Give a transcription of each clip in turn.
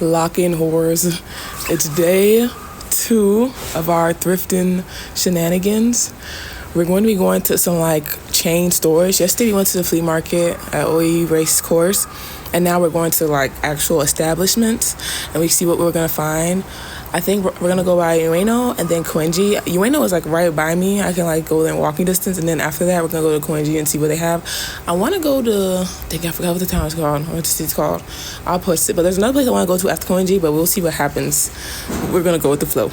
lock-in whores. It's day 2 of our thrifting shenanigans. We're going to be going to some like chain stores. Yesterday we went to the flea market at Oi Race Course, and now we're going to like actual establishments and we see what we're gonna find. I think we're gonna go by Ueno and then Koenji. Ueno is like right by me. I can like go there in walking distance, and then after that we're gonna go to Koenji and see what they have. I want to go to, I forgot what the town is called, or what the city's called. I'll post it. But there's another place I want to go to after Koenji, but we'll see what happens. We're gonna go with the flow.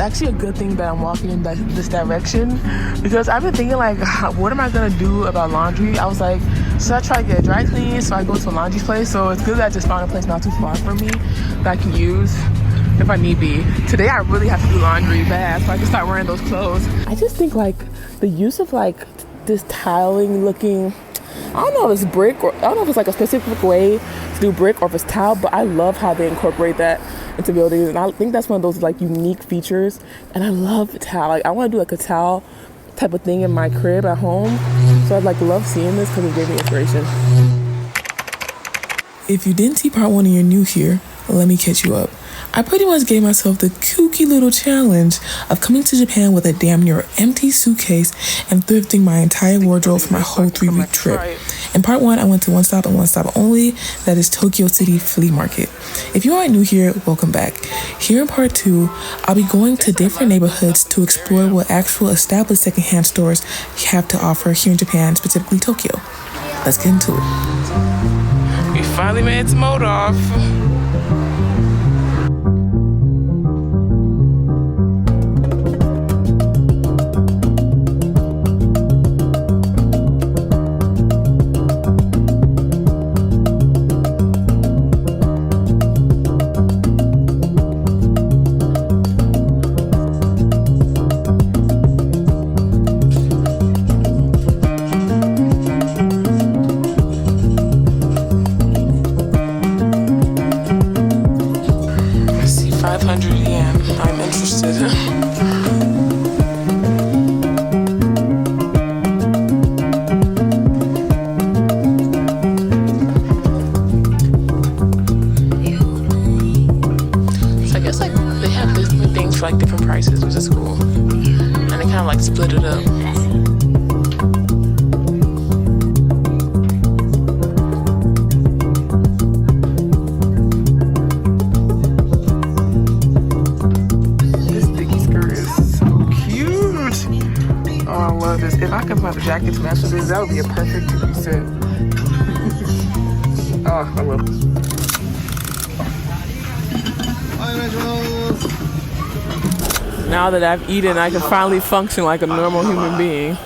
Actually a good thing that I'm walking in this direction, because I've been thinking like, what am I gonna do about laundry? I was like, should I try to get a dry clean so I go to a laundry place? So it's good that I just found a place not too far from me that I can use if I need be. Today I really have to do laundry bad so I can start wearing those clothes. I just think like the use of like this tiling looking, I don't know if it's brick, or I don't know if it's like a specific way to do brick or if it's tile, but I love how they incorporate that into buildings, and I think that's one of those like unique features. And I love tile. Like I want to do like a tile type of thing in my crib at home, so I'd like love seeing this because it gave me inspiration. If you didn't see part 1 and you're new here, let me catch you up. I pretty much gave myself the kooky little challenge of coming to Japan with a damn near empty suitcase and thrifting my entire wardrobe for my whole 3-week trip. In part 1, I went to one stop and one stop only, that is Tokyo City Flea Market. If you aren't new here, welcome back. Here in part 2, I'll be going to different neighborhoods to explore what actual established secondhand stores have to offer here in Japan, specifically Tokyo. Let's get into it. We finally made it to Mottainai. Like different prices, which is cool, and they kind of like split it up. This sticky skirt is so cute. Oh, I love this. If I could find a jacket to match with this, that would be a perfect 2-piece set. Oh, I love this. Now that I've eaten, I can finally function like a normal human being.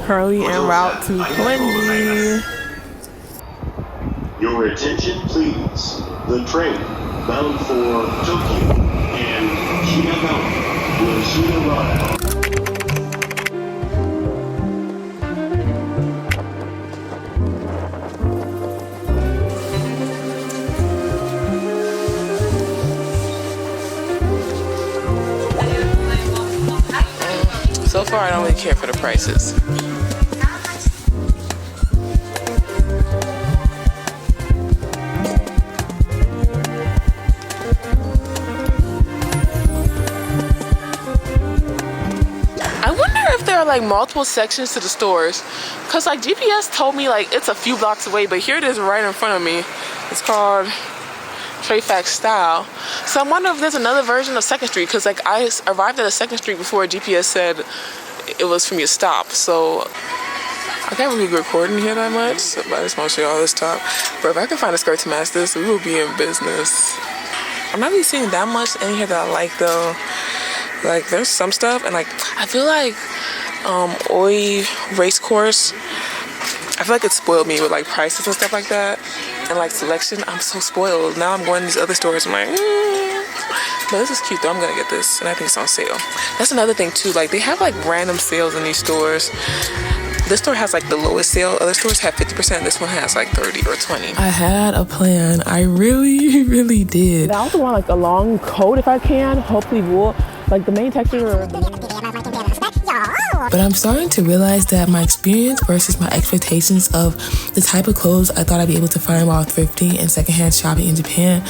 Currently en route to Koenji. Your attention, please. The train bound for Tokyo and Hinagawa will soon arrive. So far, I don't really care for the prices. I wonder if there are like multiple sections to the stores, cause like GPS told me like it's a few blocks away, but here it is right in front of me. It's called Fact Style. So I wonder if there's another version of 2nd Street, because like I arrived at a 2nd Street before GPS said it was for me to stop. So I can't really record in here that much, but I just want to show you all this top. But if I can find a skirt to match this, we will be in business. I'm not really seeing that much in here that I like though. Like there's some stuff, and like I feel like Oi Race Course, I feel like it spoiled me with like prices and stuff like that, and like selection. I'm so spoiled. Now I'm going to these other stores, I'm like, But this is cute though. I'm gonna get this, and I think it's on sale. That's another thing too. Like they have like random sales in these stores. This store has like the lowest sale. Other stores have 50%. This one has like 30 or 20. I had a plan. I really did. I also want like a long coat if I can. Hopefully wool. Like the main texture or But I'm starting to realize that my experience versus my expectations of the type of clothes I thought I'd be able to find while thrifting and secondhand shopping in Japan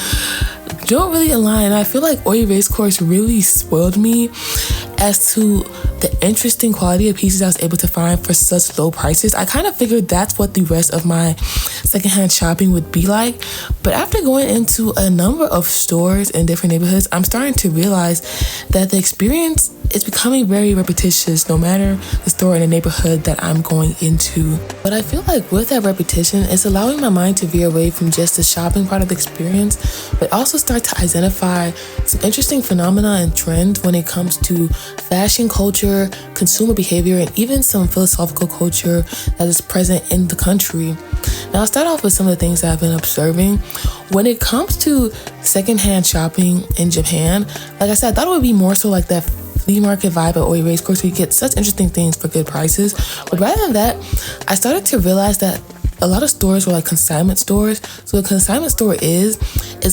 don't really align. I feel like Oi Race Course really spoiled me as to the interesting quality of pieces I was able to find for such low prices. I kind of figured that's what the rest of my secondhand shopping would be like. But after going into a number of stores in different neighborhoods, I'm starting to realize that the experience is becoming very repetitious no matter the store in the neighborhood that I'm going into. But I feel like with that repetition, it's allowing my mind to veer away from just the shopping part of the experience, but also start to identify some interesting phenomena and trends when it comes to fashion culture, consumer behavior, and even some philosophical culture that is present in the country. Now, I'll start off with some of the things that I've been observing. When it comes to secondhand shopping in Japan, like I said, I thought it would be more so like that flea market vibe at Oi Race Course where you get such interesting things for good prices. But rather than that, I started to realize that a lot of stores were like consignment stores. So a consignment store is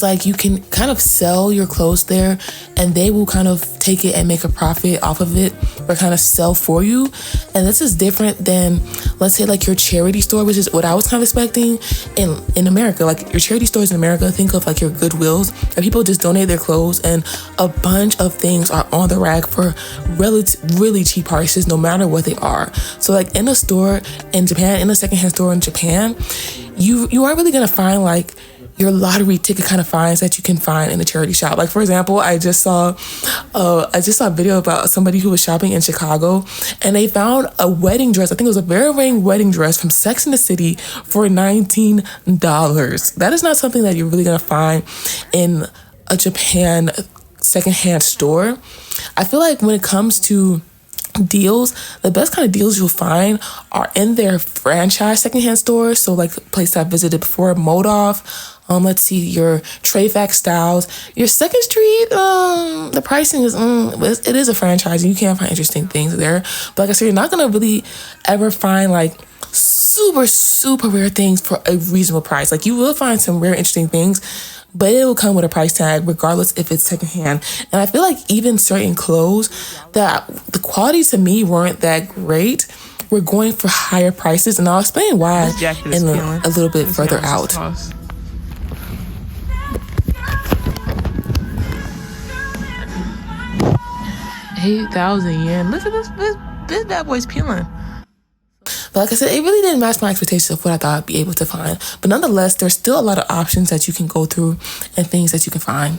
like you can kind of sell your clothes there and they will kind of take it and make a profit off of it or kind of sell for you. And this is different than, let's say, like your charity store, which is what I was kind of expecting in America. Like your charity stores in America, think of like your Goodwills, where people just donate their clothes and a bunch of things are on the rack for really cheap prices, no matter what they are. So like in a store in Japan, in a secondhand store in Japan, you aren't really gonna find like your lottery ticket kind of finds that you can find in a charity shop. Like for example, I just saw a video about somebody who was shopping in Chicago and they found a wedding dress. I think it was a very wearing wedding dress from Sex and the City for $19. That is not something that you're really gonna find in a Japan secondhand store. I feel like when it comes to deals, the best kind of deals you'll find are in their franchise secondhand stores. So like the place I visited before, Modoff, let's see, your Trayfax Styles, your Second Street, the pricing is, it is a franchise and you can't find interesting things there. But like I said, you're not gonna really ever find like super rare things for a reasonable price. Like you will find some rare interesting things, but it will come with a price tag regardless if it's secondhand. And I feel like even certain clothes that the quality to me weren't that great, we're going for higher prices, and I'll explain why in a little bit further out. 8,000 yen. Listen, this bad boy's peeling. But like I said, it really didn't match my expectations of what I thought I'd be able to find. But nonetheless, there's still a lot of options that you can go through and things that you can find.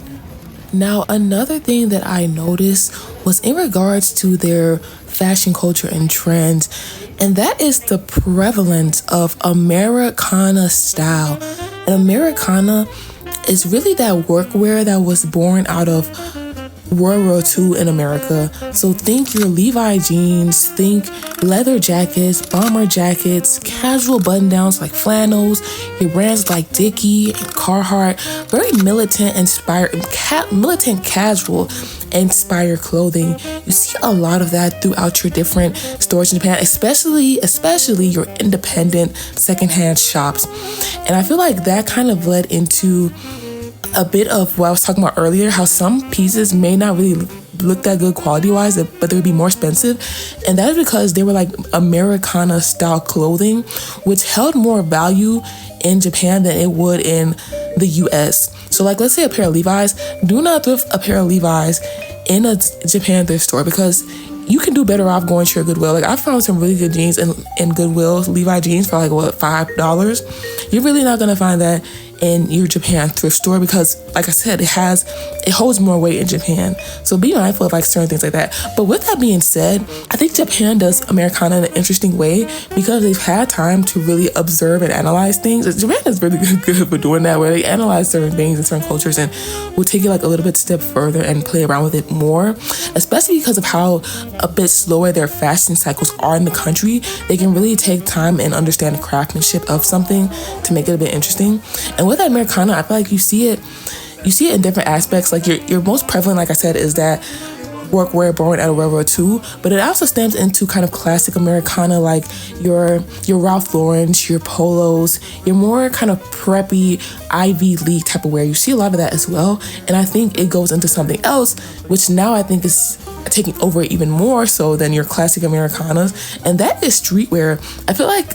Now, another thing that I noticed was in regards to their fashion culture and trends, and that is the prevalence of Americana style. And Americana is really that workwear that was born out of World War II in America. So think your Levi jeans, think leather jackets, bomber jackets, casual button-downs like flannels, your brands like Dickie and Carhartt, very militant casual inspired clothing. You see a lot of that throughout your different stores in Japan, especially your independent secondhand shops. And I feel like that kind of led into a bit of what I was talking about earlier, how some pieces may not really look that good quality-wise, but they would be more expensive. And that is because they were like Americana style clothing, which held more value in Japan than it would in the US. So like, let's say a pair of Levi's, do not thrift a pair of Levi's in a Japan thrift store because you can do better off going to your Goodwill. Like I found some really good jeans in Goodwill, Levi jeans for like what, $5? You're really not gonna find that in your Japan thrift store because, like I said, it holds more weight in Japan. So be mindful of like certain things like that. But with that being said, I think Japan does Americana in an interesting way because they've had time to really observe and analyze things. Japan is really good for doing that, where they analyze certain things and certain cultures and will take it like a little bit step further and play around with it more, especially because of how a bit slower their fashion cycles are in the country. They can really take time and understand the craftsmanship of something to make it a bit interesting. And with that Americana, I feel like you see it in different aspects. Like your most prevalent, like I said, is that workwear born at World War II, but it also stems into kind of classic Americana, like your Ralph Lauren's, your polos, your more kind of preppy Ivy League type of wear. You see a lot of that as well, and I think it goes into something else, which now I think is taking over even more so than your classic Americanas, and that is streetwear. I feel like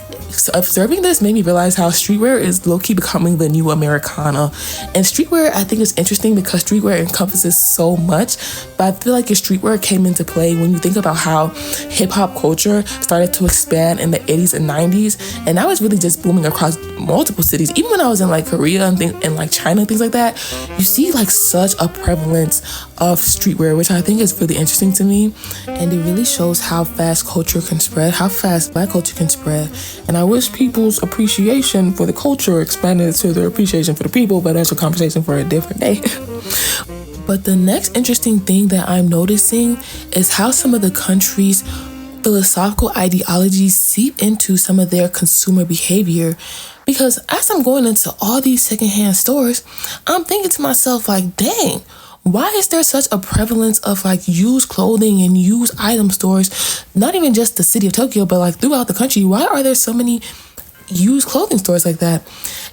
observing this made me realize how streetwear is low-key becoming the new Americana. And streetwear, I think, is interesting because streetwear encompasses so much, but I feel like your streetwear came into play when you think about how hip-hop culture started to expand in the 80s and 90s, and now it's really just booming across multiple cities. Even when I was in like Korea and like China, things like that, you see like such a prevalence of streetwear, which I think is really interesting to me, and it really shows how fast culture can spread, how fast Black culture can spread. And I wish people's appreciation for the culture expanded to their appreciation for the people, but that's a conversation for a different day. But the next interesting thing that I'm noticing is how some of the countries' philosophical ideologies seep into some of their consumer behavior. Because as I'm going into all these secondhand stores, I'm thinking to myself like, dang, why is there such a prevalence of like used clothing and used item stores? Not even just the city of Tokyo, but like throughout the country. Why are there so many used clothing stores like that?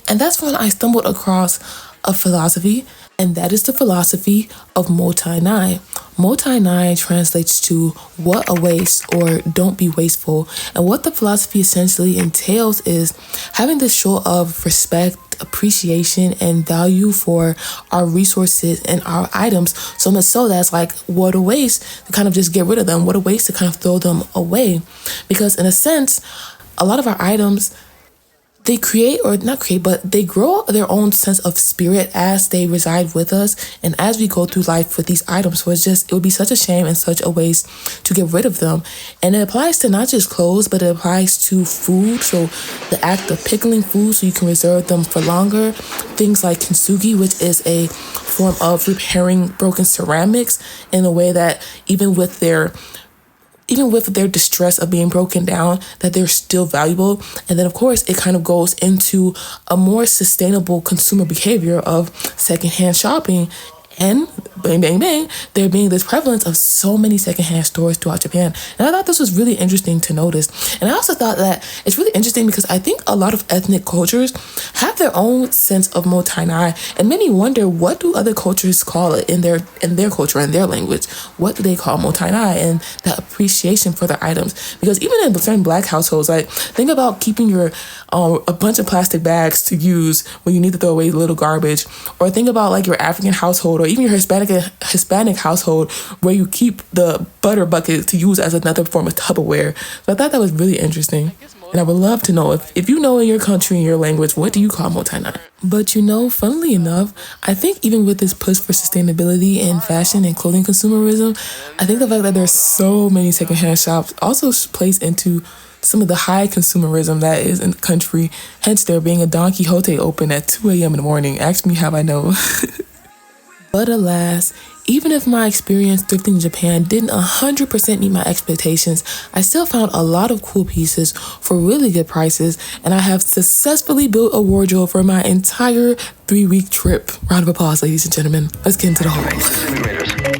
And that's when I stumbled across a philosophy, and that is the philosophy of Mottainai. Mottainai translates to what a waste, or don't be wasteful. And what the philosophy essentially entails is having this show of respect, appreciation, and value for our resources and our items, so much so that's like, what a waste to kind of just get rid of them, what a waste to kind of throw them away. Because in a sense, a lot of our items, they create, or not create, but they grow their own sense of spirit as they reside with us and as we go through life with these items. So it would be such a shame and such a waste to get rid of them. And it applies to not just clothes, but it applies to food. So the act of pickling food so you can reserve them for longer. Things like kintsugi, which is a form of repairing broken ceramics in a way that even with their distress of being broken down, that they're still valuable. And then of course it kind of goes into a more sustainable consumer behavior of secondhand shopping. And bang, bang, bang, there being this prevalence of so many secondhand stores throughout Japan. And I thought this was really interesting to notice. And I also thought that it's really interesting because I think a lot of ethnic cultures have their own sense of mottainai. And many wonder, what do other cultures call it in their culture and their language? What do they call mottainai and that appreciation for their items? Because even in certain Black households, like think about keeping your a bunch of plastic bags to use when you need to throw away a little garbage, or think about like your African household, or even your Hispanic household, where you keep the butter bucket to use as another form of Tupperware. So I thought that was really interesting, and I would love to know if you know in your country, in your language, what do you call mottainai? But funnily enough, I think even with this push for sustainability in fashion and clothing consumerism, I think the fact that there's so many secondhand shops also plays into some of the high consumerism that is in the country, hence there being a Don Quixote open at 2 a.m. in the morning. Ask me how I know. But alas, even if my experience thrifting in Japan didn't 100% meet my expectations, I still found a lot of cool pieces for really good prices, and I have successfully built a wardrobe for my entire 3-week trip. Round of applause, ladies and gentlemen. Let's get into the haul.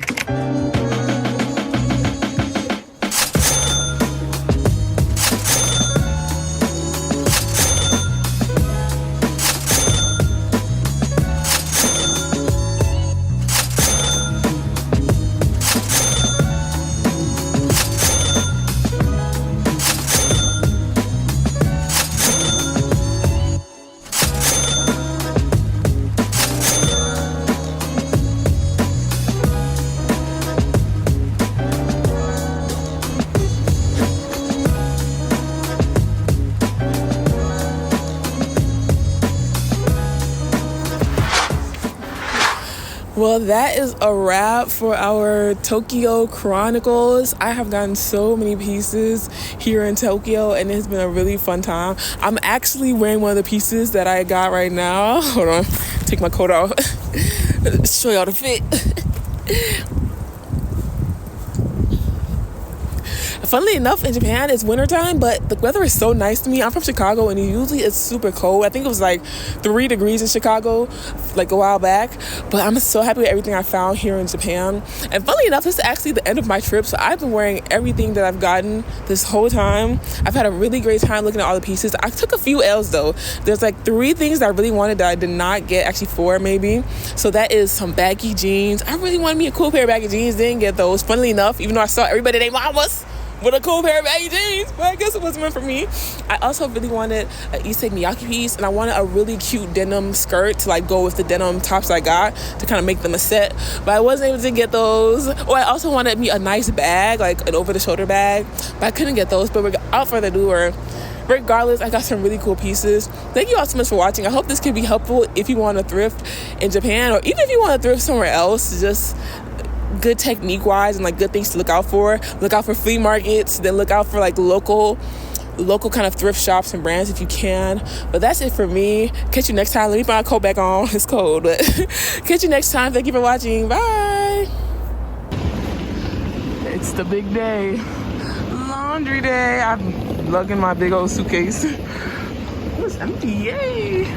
Well, that is a wrap for our Tokyo Chronicles. I have gotten so many pieces here in Tokyo, and it's been a really fun time. I'm actually wearing one of the pieces that I got right now. Hold on, take my coat off. Show y'all the fit. Funnily enough, in Japan, it's wintertime, but the weather is so nice to me. I'm from Chicago, and usually it's super cold. I think it was like 3 degrees in Chicago, like a while back. But I'm so happy with everything I found here in Japan. And funnily enough, this is actually the end of my trip, so I've been wearing everything that I've gotten this whole time. I've had a really great time looking at all the pieces. I took a few L's, though. There's like 3 things that I really wanted that I did not get, actually 4 maybe. So that is some baggy jeans. I really wanted me a cool pair of baggy jeans, didn't get those. Funnily enough, even though I saw everybody named Mamas with a cool pair of baggy jeans, but I guess it wasn't meant for me. I also really wanted an Issei Miyake piece, and I wanted a really cute denim skirt to like go with the denim tops I got to kind of make them a set, but I wasn't able to get those. Or I also wanted me a nice bag, like an over-the-shoulder bag, but I couldn't get those. But without further ado, regardless, I got some really cool pieces. Thank you all so much for watching. I hope this can be helpful if you want to thrift in Japan, or even if you want to thrift somewhere else, just good technique wise and like good things to look out for. Look out for flea markets, then look out for like local kind of thrift shops and brands if you can. But that's it for me. Catch you next time. Let me put my coat back on. It's cold, but catch you next time. Thank you for watching. Bye. It's the big day. Laundry day. I'm lugging my big old suitcase. It's empty. Yay.